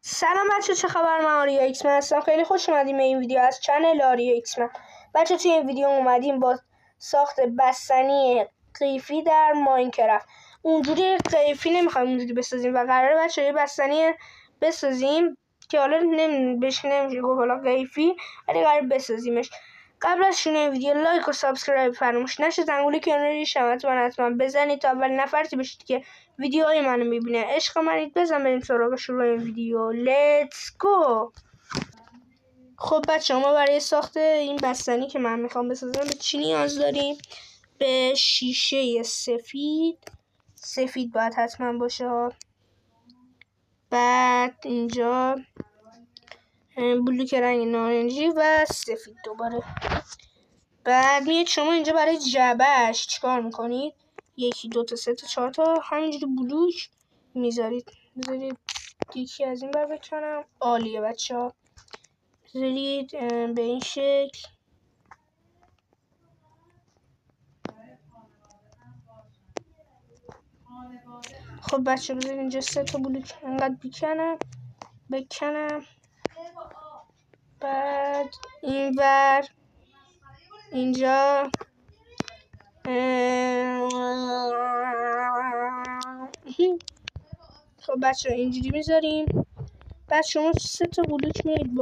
سلام بچه، چه خبر؟ من آریا ایکس من هستم. خیلی خوش اومدیم به این ویدیو از چنل آریا ایکس من. بچه توی این ویدیو اومدیم با ساخت بستنی قیفی در ماینکرافت. اونجوری قیفی نمیخوایم اونجوری بسازیم و قراره بچه یه بستنی بسازیم که حالا نمیشه گفت حالا قیفی، ولی قراره بسازیمش. قبل از شروع ویدیو لایک و سابسکرایب فراموش نشه. زنگوله کناری شمت من حتما بزنید تا اول نفرتی بشید که ویدیوهای منو میبینه. عشق منید. بزن بریم سراغ شروع این ویدیو. لیتس گو. خب بچه ما برای ساخت این بستنی که من میخوام بسازم به چی نیاز داریم؟ به شیشه سفید باید حتما باشه ها. بعد اینجا بلوک رنگ نارنجی و سفید دوباره. بعد میاد شما اینجا برای جعبهش چیکار میکنید؟ 1 2 3 4 تا همینجوری بلوک میذارید. بذارید یکی از این بر بکنم. عالیه بچه ها. بذارید به این شکل. خب بچه بذارید اینجا 3 تا بلوک انقدر بکنم. بعد این بر اینجا خب بچه اینجوری میذاریم. بعد شما 3 تا بلوک میایید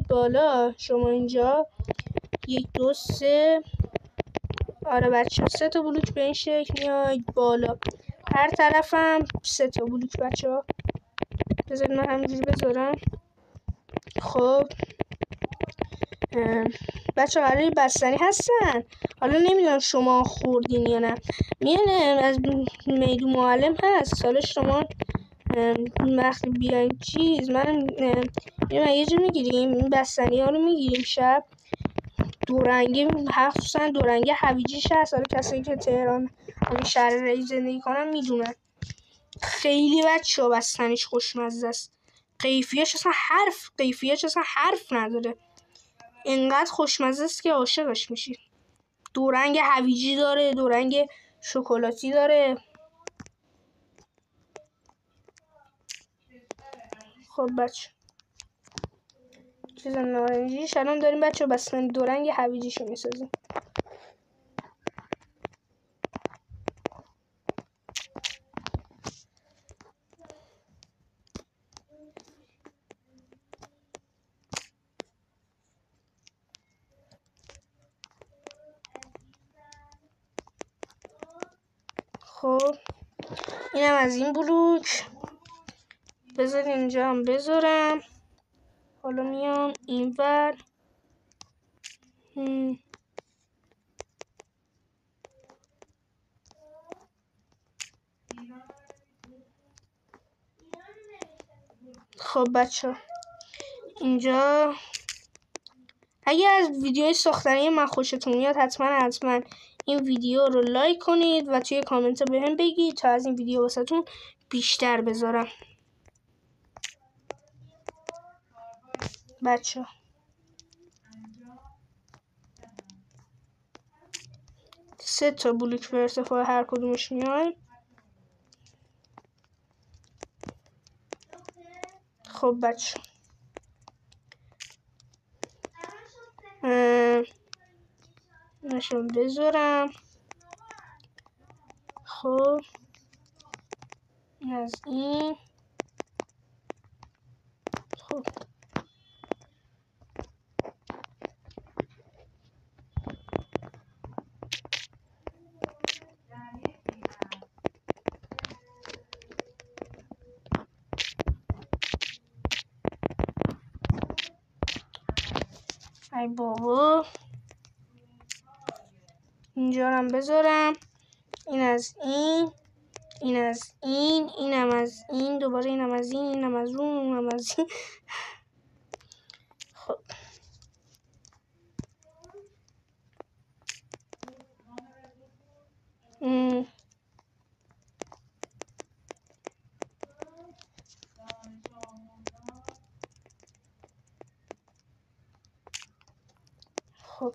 بالا. شما اینجا 1 2 3. آره بچه 3 تا بلوک به این شکل میایید بالا. هر طرفم 3 تا بلوک بچه ها. بذارید من همینجوری بذارم. خب بچه قراری بستنی هستن. حالا نمیدونم شما خوردین یا نه. میان از میدو معلم هست. حالا شما وقتی بیاین من یه جا میگیریم این بستنی ها رو میگیریم. شب دورنگی خصوصا دورنگی هویجیش هست. حالا کسایی که تهران همین شهر رئیس زندگی کنن میدونن. خیلی بچه ها بستنیش خوشمزه است. قیفیاش اصلا حرف نداره. اینقدر خوشمزه است که عاشقش میشی. دورنگ هویجی داره، دورنگ شکلاتی داره. خب بچه چیز نارنجیش الان داریم بچه بستنی دورنگ هویجیشو میسازیم. خب اینم از این بلوک. بذار اینجا هم بذارم. حالا میام این ور. خب بچه اینجا اگه از ویدیوی ساختنی من خوشتون میاد حتما این ویدیو رو لایک کنید و توی کامنت به هم بگید تا از این ویدیو واسهتون بیشتر بذارم. بچه 3 تا بلوک به ارتفاع هر کدومش میایم. خب بچه نشون بذارم. خب از این. خب ای بابا اینجا هم بذارم. این از این، اینم از این، دوباره اینم از این، اینم از اونم از این. خب خب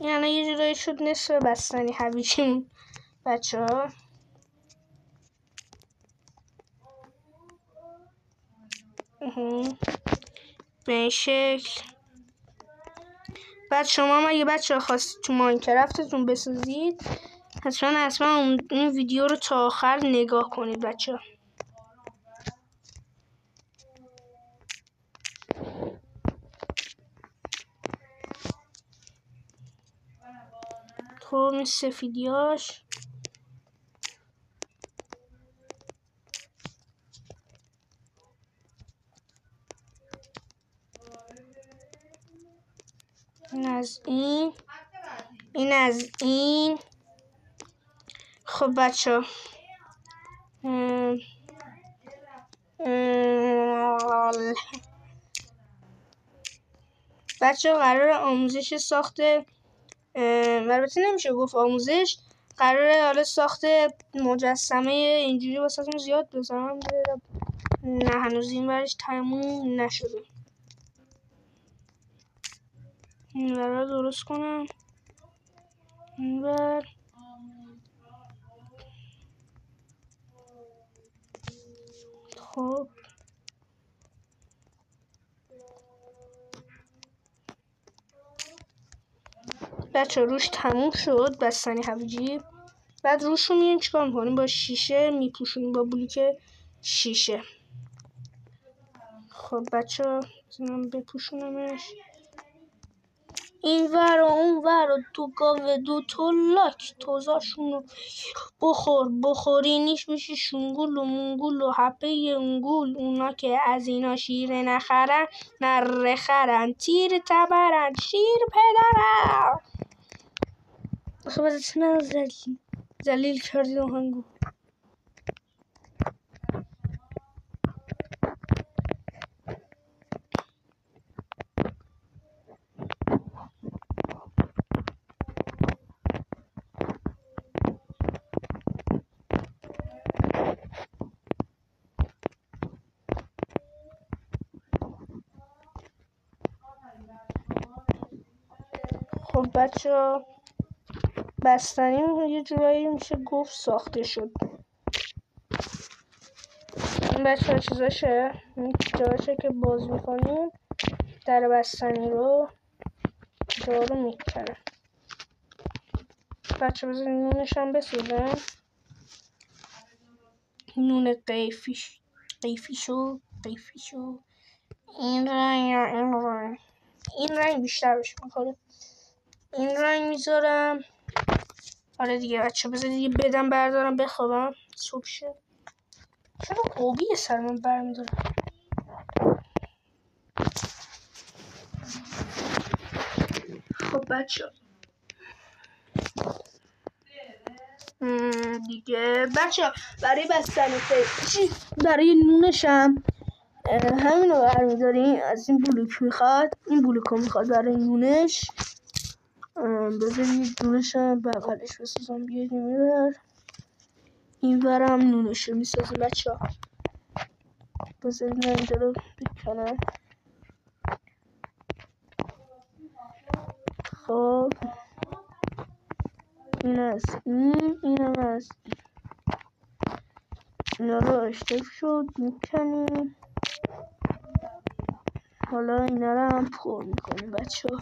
یعنی یه جورایی شد نصف بستنی هویجیمون بچه ها. به این شکل. بعد شما اگه بچه ها خواستید تو ماینکرافتتون بسازید حتما این ویدیو رو تا آخر نگاه کنید بچه ها. خب این سفیدیاش این از این. خب بچه ها قرار آموزش ساخت البته نمیشه گفت آموزش، قراره حالا ساخت مجسمه اینجوری واسهتون زیاد بذارم. نه هنوز این ورش تموم نشده. این ور رو درست کنم. این ور خب بچه روش تموم شد بستنی هویجی. بعد روش رو میاریم چیکار میکنیم؟ با شیشه میپوشونیم، با بلوک شیشه. خب بچه ها بپوشونمش این ور و اون ور و تو گاوه دو تو لاک توزاشونو بخورینیش میشی شنگول و منگول و حپه انگول. اونا که از اینا شیره نخرن نره خرن تیر تبرن شیر پدرن. خب ازت من زلیل کردی آهنگو. خب بچه ها بستنی یه جورایی میشه گفت ساخته شد. این بچه ها چیزاشه، این جاشه که باز میکنیم در بستنی رو جارو میکنه. بچه بذار نونش هم بسازم. نون قیفیشو این رنگ یا این رنگ بیشتر بهش میخوره. این رنگ میذارم. آره دیگه بچه بذار دیگه بدم بردارم بخوابم صبح شه. چرا آبی سر من برمیداره؟ خب بچه دیگه بچه برای بستنی برای نونشم همینو برمیداریم. از این بلوک میخواد، این بلوکو میخواد برای نونش. بذارید نونشم بغلش بسازم. بیاریم این ورم نونشو میسازیم بچه ها. بذارید من اینجا رو بکنم. خب این از اینم از این. اینا رو اشتف شد میکنیم. حالا اینا رو هم پر میکنیم بچه ها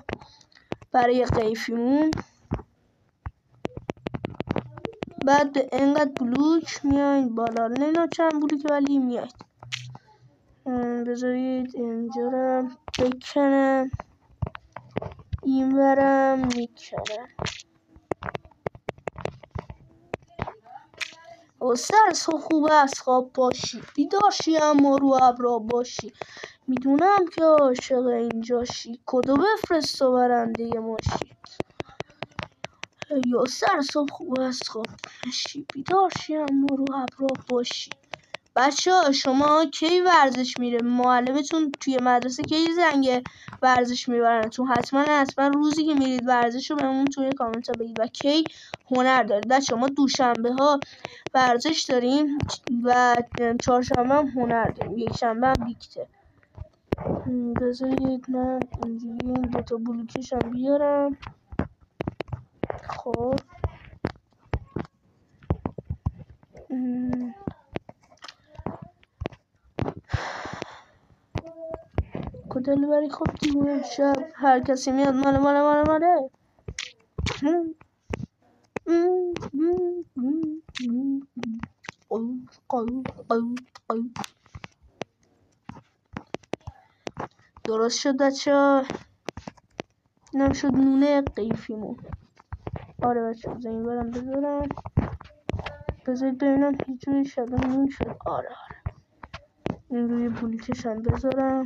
برای قیفیمون. بعد به اینقدر بلوک میاین بالا. نمیدونم چند بلوک ولی میاید. بذارید اینجا رو بکنم. این ورم میکنم. سر خوب است خواب باشی بیدار شی اما رو ابرا باشی. میدونم که عاشق اینجاشی کدو بفرست و برنده ماشی. یا سر خوب است خواب باشی بیدار شی اما رو ابرا باشی. بچه ها شما کی ورزش میره؟ معلمتون توی مدرسه کی زنگ ورزش میبرنتون؟ حتما روزی که میرید ورزش رو بهمون توی کامنت ها بگید. و کی هنر دارید بچه ها؟ ما دوشنبه ها ورزش داریم و چهارشنبه هم هنر داریم. یک شنبه هم دیکته. بذارید من اینجوری این دوتا بلوکش هم بیارم. خب دلبری خب دیوونه شب هر کسی میاد ماله درست شد بچه. اینم شد نونه قیفیمون. آره بچه بزنیم برم بذارم. بذارید ببینم هیچ جوری شده نون شد. آره این روی بولیکش هم بذارم.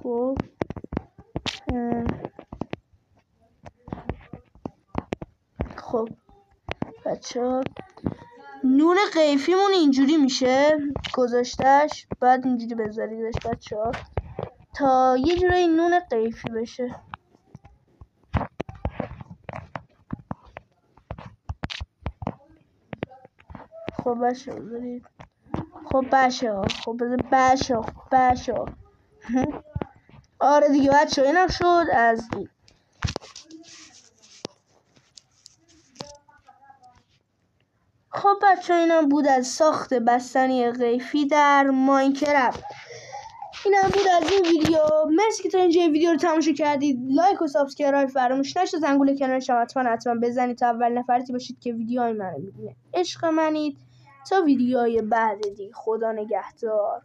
خب خب بچه نون قیفیمون اینجوری میشه گذاشتش. بعد اینجوری بذاریدش بچه ها تا یه جورایی نون قیفی بشه. خب بشه بذارید. خب بشه خب بشه آره دیگه بچه اینم شد از این. خب بچه اینم بود از ساخت بستنی قیفی در ماینکرافت. اینم بود از این ویدیو. مرسی که تا اینجا ویدیو رو تماشا کردید. لایک و سابسکرایب فراموش نشه. زنگوله کنارش هم حتما بزنید تا اول نفرتی باشید که ویدیوهای منو میبینه. عشق منید تا ویدیوهای بعد دیگه. خدا نگهدار.